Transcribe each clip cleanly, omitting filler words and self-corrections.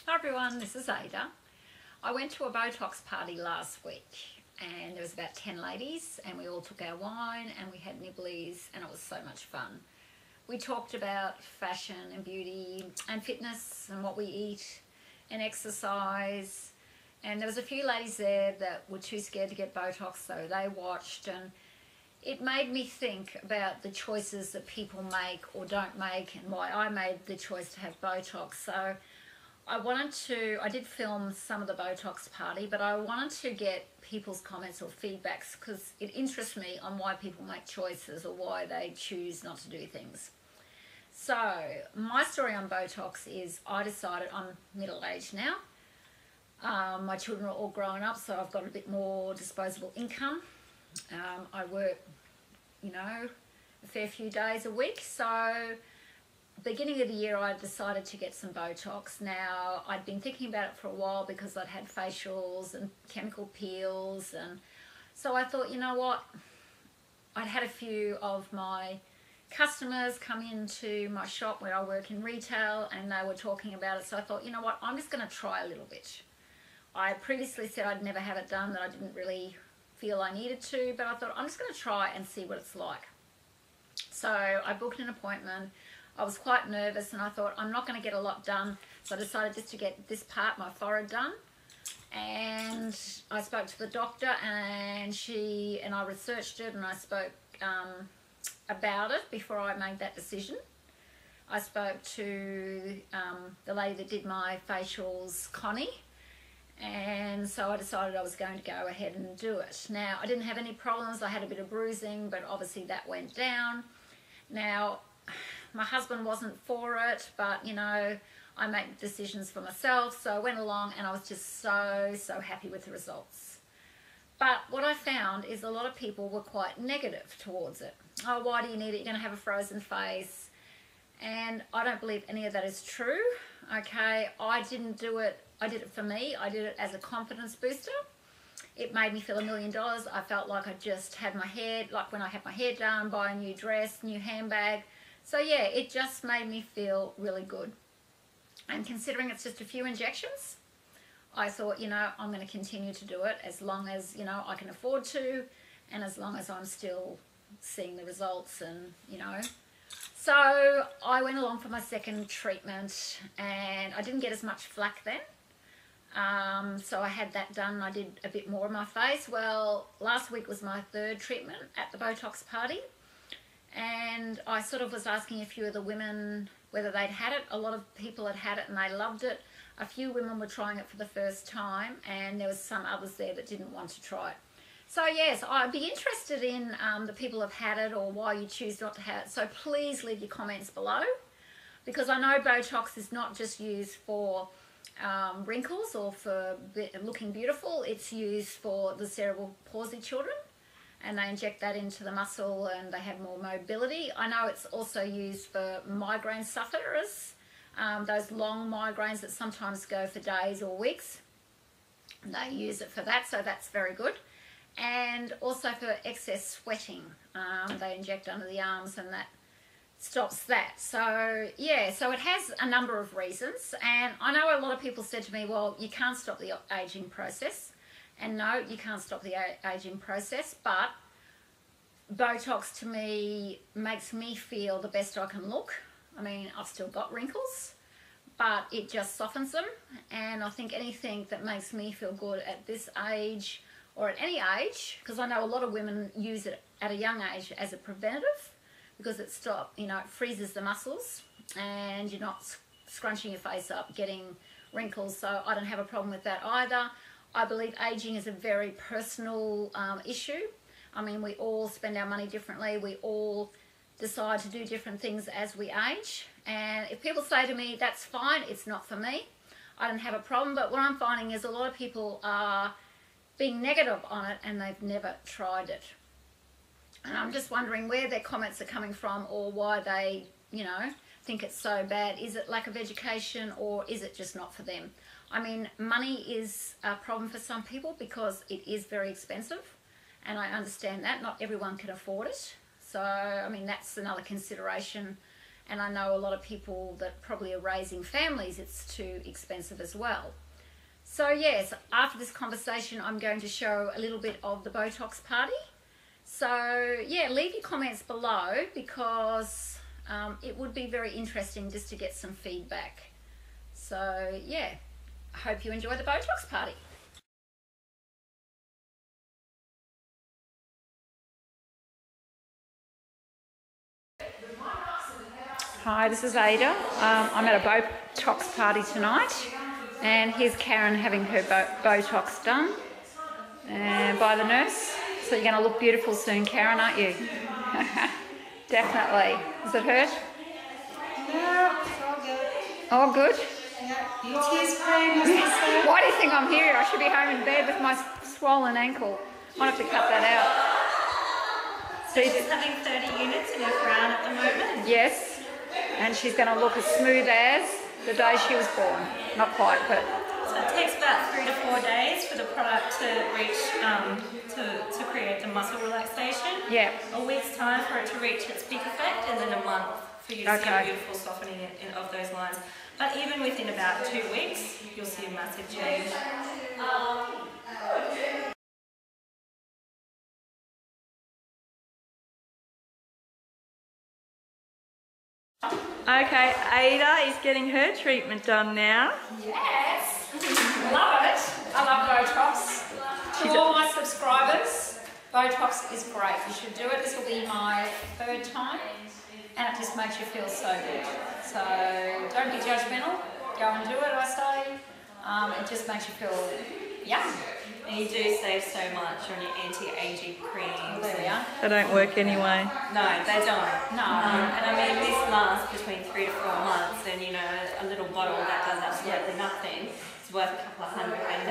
Hi everyone, this is Ada. I went to a Botox party last week and there was about 10 ladies and we all took our wine and we had nibblies and it was so much fun. We talked about fashion and beauty and fitness and what we eat and exercise, and there was a few ladies there that were too scared to get Botox, so they watched, and it made me think about the choices that people make or don't make and why I made the choice to have Botox. So I did film some of the Botox party, but I wanted to get people's comments or feedbacks because it interests me on why people make choices or why they choose not to do things. So my story on Botox is I decided, I'm middle-aged now. My children are all grown up, so I've got a bit more disposable income. I work, a fair few days a week. So beginning of the year, I decided to get some Botox. Now, I'd been thinking about it for a while because I'd had facials and chemical peels, and so I thought, you know what, I'd had a few of my customers come into my shop where I work in retail and they were talking about it, so I thought, you know what, I'm just going to try a little bit. I previously said I'd never have it done, that I didn't really feel I needed to, but I thought I'm just going to try and see what it's like. So I booked an appointment. I was quite nervous and I thought I'm not going to get a lot done, so I decided just to get this part, my forehead, done. And I spoke to the doctor and I researched it and I spoke about it before I made that decision. I spoke to the lady that did my facials, Connie, and so I decided I was going to go ahead and do it. Now, I didn't have any problems. I had a bit of bruising, but obviously that went down. Now, my husband wasn't for it, but I make decisions for myself, so I went along and I was just so happy with the results. But what I found is a lot of people were quite negative towards it. Oh, why do you need it? You're going to have a frozen face. And I don't believe any of that is true. Okay, I didn't do it. I did it for me. I did it as a confidence booster. It made me feel $1 million. I felt like I just had my hair, like when I had my hair done, buy a new dress, new handbag. So yeah, it just made me feel really good. And considering it's just a few injections, I thought, I'm going to continue to do it as long as, I can afford to, and as long as I'm still seeing the results and, So I went along for my second treatment and I didn't get as much flack then. So I had that done and I did a bit more of my face. Well, last week was my third treatment at the Botox party. And I sort of was asking a few of the women whether they'd had it. A lot of people had had it and they loved it. A few women were trying it for the first time and there was some others there that didn't want to try it. So yes, I'd be interested in the people who have had it or why you choose not to have it. So please leave your comments below, because I know Botox is not just used for wrinkles or for looking beautiful. It's used for the cerebral palsy children, and they inject that into the muscle and they have more mobility. I know it's also used for migraine sufferers, those long migraines that sometimes go for days or weeks. They use it for that, so that's very good. And also for excess sweating, they inject under the arms and that stops that. So yeah, so it has a number of reasons, and I know a lot of people said to me, well, you can't stop the aging process. And no, you can't stop the aging process, but Botox to me makes me feel the best I can look. I mean, I've still got wrinkles, but it just softens them. And I think anything that makes me feel good at this age or at any age, because I know a lot of women use it at a young age as a preventative, because it it freezes the muscles and you're not scrunching your face up, getting wrinkles. So I don't have a problem with that either. I believe aging is a very personal issue. I mean, we all spend our money differently. We all decide to do different things as we age. And if people say to me, that's fine, it's not for me, I don't have a problem. But what I'm finding is a lot of people are being negative on it and they've never tried it. And I'm just wondering where their comments are coming from, or why they, think it's so bad. Is it lack of education, or is it just not for them? I mean, money is a problem for some people because it is very expensive, and I understand that. Not everyone can afford it. So, I mean, that's another consideration And I know a lot of people that probably are raising families, it's too expensive as well. So yes, after this conversation, I'm going to show a little bit of the Botox Party. So yeah, leave your comments below because it would be very interesting just to get some feedback. So yeah, I hope you enjoy the Botox Party. Hi, this is Ada. I'm at a Botox party tonight, and here's Karen having her Botox done by the nurse. So you're going to look beautiful soon, Karen, aren't you? Definitely. Does it hurt? No, it's all good. All good? Yeah. Tears pain. Why do you think I'm here? I should be home in bed with my swollen ankle. Might have to cut that out. So she's having 30 units in her crown at the moment? Yes. And she's going to look as smooth as the day she was born. Not quite, but... So it takes about 3 to 4 days for the product to reach, to create the muscle relaxation. Yeah. A week's time for it to reach its peak effect, and then a month for you to see a beautiful softening of those lines. But even within about 2 weeks, you'll see a massive change. Okay, Ada is getting her treatment done now. Yes, love it. I love Botox. To all my subscribers, Botox is great. You should do it. This will be my 3rd time, and it just makes you feel so good. So don't be judgmental. Go and do it, I say. It just makes you feel young. And you do save so much on your anti-aging creams. There we are. They don't work anyway. No, they don't. No. And I mean, this lasts between 3 to 4 months, and you know, a little bottle that does absolutely nothing is worth a couple of $100, and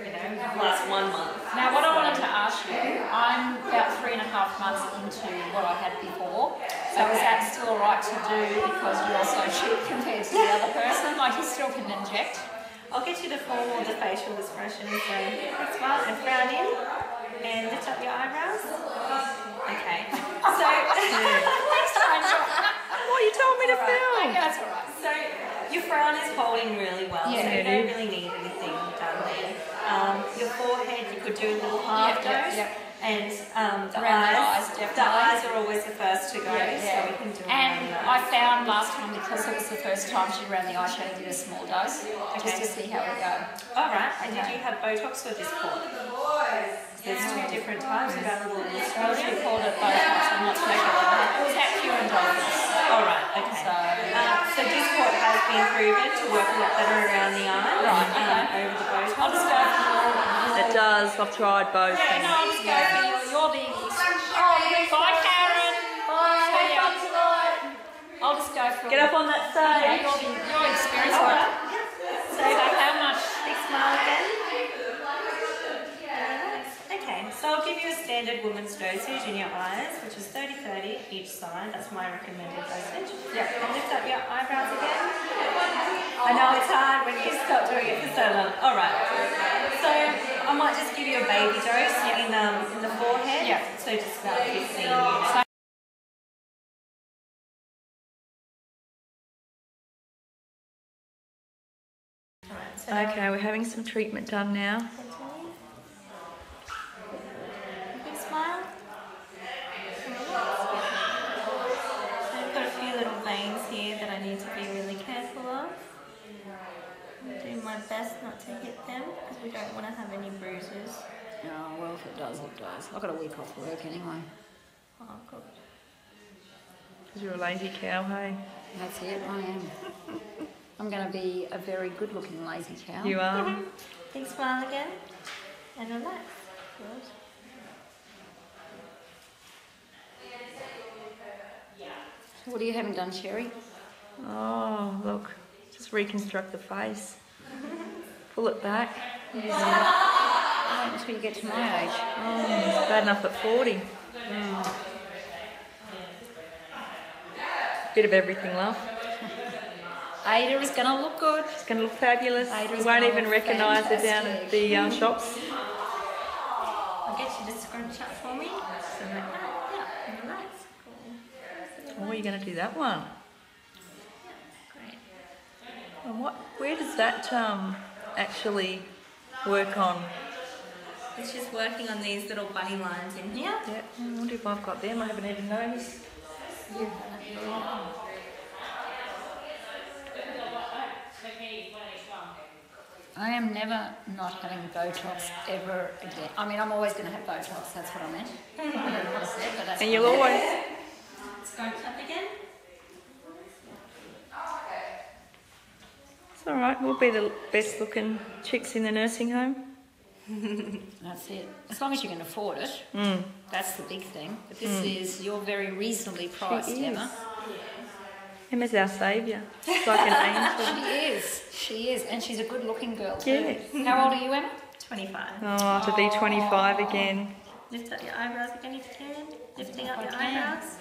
you know, lasts 1 month. Now, what I wanted to ask you, I'm about 3.5 months into what I had before. So is that still right to do because you're so cheap compared to the other person? Like, you still can inject? I'll get you the facial expression. So let's smile and frown in and lift up your eyebrows. Okay. So next time. What you told me to film? Okay, that's all right. So your frown is holding really well. Yeah, so you don't really need anything done there. Your forehead, you could do a little half dose. And the eyes are always the first to go, so we can do it. And I found last time, because it was the first time she ran the eyeshadow, did a small dose, just to see how it go. Alright, and did you have Botox or Dysport? There's 2 different types available in Australia. She called it Botox, I'm not too sure. It was at Pure Indulgence. Alright, okay. So Dysport has been proven to work a lot better around the eye over the Botox. I'll just go for It does. I've tried both. Yeah, no, I'll just go for your big. Bye, Karen. Bye. See ya. I'll just go for Get up on that stage. your experience. Alright. So how much? Big smile again. Okay, so I'll give you a standard woman's dosage in your eyes, which is 30-30 each side. That's my recommended dosage. Yeah. And lift up your eyebrows again. I know it's hard when you stop doing it for so long. Alright. So I might just give you a baby dose in the forehead. Yeah. So just about 15 units. Okay, we're having some treatment done now. Big smile. So I've got a few little veins here that I need to be really careful of. I'm doing my best not to hit them because we don't want to have any bruises. Oh, well, if it does, it does. I've got a week off work anyway. Oh, good. Because you're a lazy cow, hey? That's it, I am. I'm going to be a very good-looking lazy cow. You are. Big smile again. And relax. Good. What are you having done, Sherry? Oh, look. Just reconstruct the face. Pull it back. Wait until you get to my age. Oh, it's bad enough at 40. Bit of everything, love. Ada is going to look good. It's going to look fabulous. Ada's You won't gonna even look recognise it down at the shops. I'll get you to scrunch up for me. So like that. Yeah. Relax. Cool. Oh, you're going to do that one. And where does that actually work on? It's just working on these little bunny lines in here. Yeah, I wonder if I've got them. I haven't even noticed. I am never not having Botox ever again. I mean, I'm always going to have Botox, that's what I meant. I don't know what I said, but that's And what you'll I meant. always... Scrunch up again. It's alright, we'll be the best looking chicks in the nursing home. That's it. As long as you can afford it, that's the big thing. But this is, you're very reasonably priced, She is. Emma. Emma's our saviour. She's like an angel. She is, and she's a good looking girl too. Yes. How old are you, Emma? 25. Oh, to be 25 again. Lift up your eyebrows again if you can. Lifting up your eyebrows.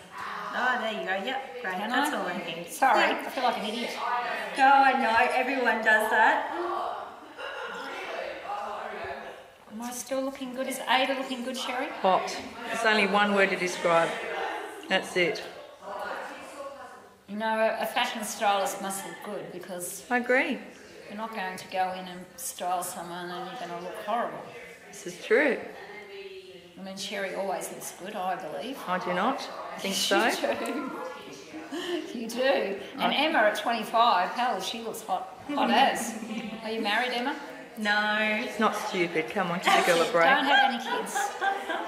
Oh, there you go. Yep, great. That's all I need. Sorry, Yeah. I feel like an idiot. Oh, I know. Everyone does that. Am I still looking good? Is Ada looking good, Sherry? Hot. It's only one word to describe. That's it. You know, a fashion stylist must look good because I agree. you're not going to go in and style someone and you're going to look horrible. This is true. I mean, Sherry always looks good, I believe. I do not think so. You do. You do. And Emma at 25, hell, she looks hot as. Are you married, Emma? No. It's not stupid. Come on, give the girl a break. Don't have any kids.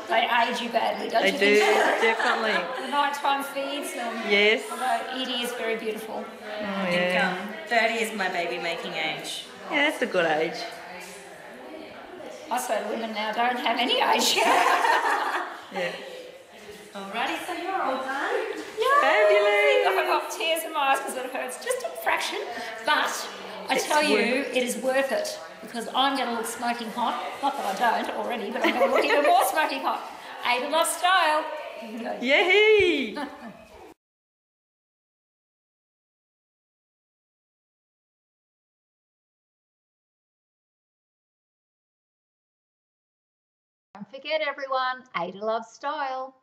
They age you badly, don't They you do, think? definitely. The nighttime feeds them. Yes. Although Edie is very beautiful. Oh, I think yeah. 30 is my baby making age. Yeah, that's a good age. I say to women now, don't have any age. Yeah. Alrighty, so you're all done. Fabulous. I've got tears in my eyes because it hurts just a fraction. But I tell you, it is worth it because I'm going to look smoking hot. Not that I don't already, but I'm going to look even more smoking hot. Ada Love Style. Yay! Don't forget everyone, Ada Love Style.